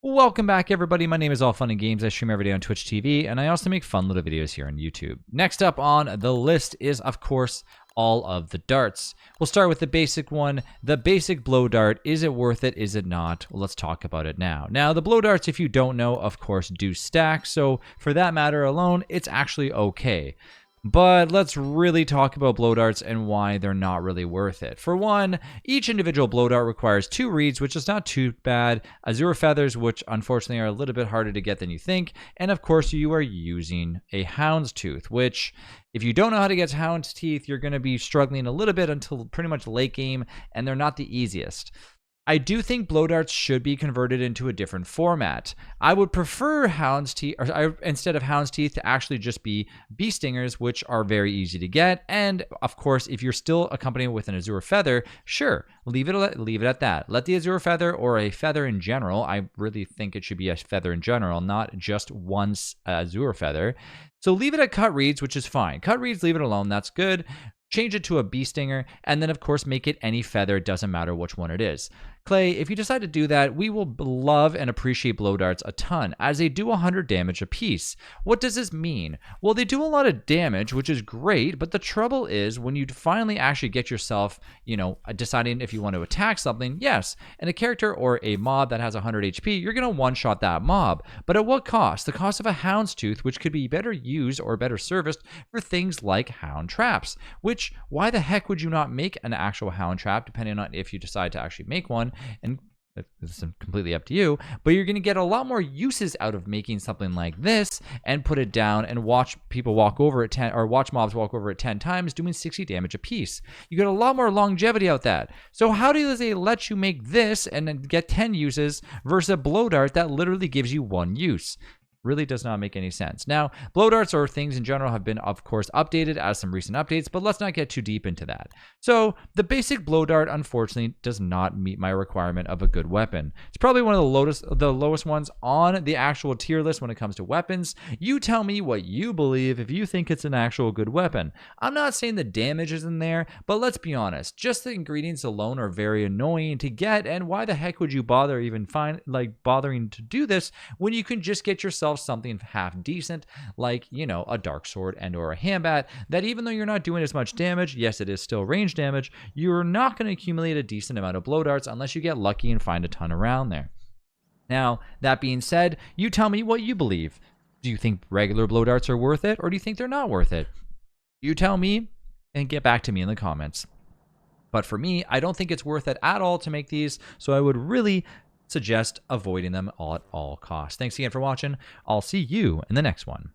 Welcome back, everybody. My name is All Fun and Games. I stream every day on Twitch TV, and I also make fun little videos here on YouTube. Next up on the list is, of course, all of the darts. We'll start with the basic one, the basic blow dart. Is it worth it? Is it not? Well, let's talk about it now. Now, the blow darts, if you don't know, of course, do stack. So for that matter alone, it's actually okay. But let's really talk about blow darts and why they're not really worth it. For one, each individual blow dart requires 2 reeds, which is not too bad, azure feathers, which unfortunately are a little bit harder to get than you think, and of course you are using a hound's tooth, which if you don't know how to get hound's teeth, you're going to be struggling a little bit until pretty much late game, and they're not the easiest. I do think blow darts should be converted into a different format. I would prefer hound's teeth, or instead of hound's teeth, to actually just be bee stingers, which are very easy to get. And of course, if you're still accompanied with an azure feather, sure, leave it at that. Let the azure feather, or a feather in general, I really think it should be a feather in general, not just one azure feather. So leave it at cut reeds, which is fine. Cut reeds, leave it alone. That's good. Change it to a bee stinger, and then of course make it any feather. It doesn't matter which one it is. Clay, if you decide to do that, we will love and appreciate blow darts a ton, as they do 100 damage a piece. What does this mean? Well, they do a lot of damage, which is great, but the trouble is when you finally actually get yourself, deciding if you want to attack something, yes, and a character or a mob that has 100 HP, you're going to one-shot that mob. But at what cost? The cost of a hound's tooth, which could be better used or better serviced for things like hound traps, which, why the heck would you not make an actual hound trap, depending on if you decide to actually make one? And this is completely up to you, but you're going to get a lot more uses out of making something like this and put it down and watch people walk over it 10, or watch mobs walk over it 10 times, doing 60 damage a piece. You get a lot more longevity out that. So how do they let you make this and then get 10 uses versus a blow dart that literally gives you 1 use? Really does not make any sense. Now, blow darts or things in general have been, of course, updated as some recent updates, but let's not get too deep into that. So, the basic blow dart, unfortunately, does not meet my requirement of a good weapon. It's probably one of the lowest ones on the actual tier list when it comes to weapons. You tell me what you believe if you think it's an actual good weapon. I'm not saying the damage isn't there, but let's be honest, just the ingredients alone are very annoying to get, and why the heck would you bother bothering to do this when you can just get yourself something half decent, like, a dark sword and or a handbat, that even though you're not doing as much damage, yes, it is still range damage, you're not going to accumulate a decent amount of blow darts unless you get lucky and find a ton around there. Now, that being said, you tell me what you believe. Do you think regular blow darts are worth it, or do you think they're not worth it? You tell me and get back to me in the comments. But for me, I don't think it's worth it at all to make these, so I would really suggest avoiding them all at all costs. Thanks again for watching. I'll see you in the next one.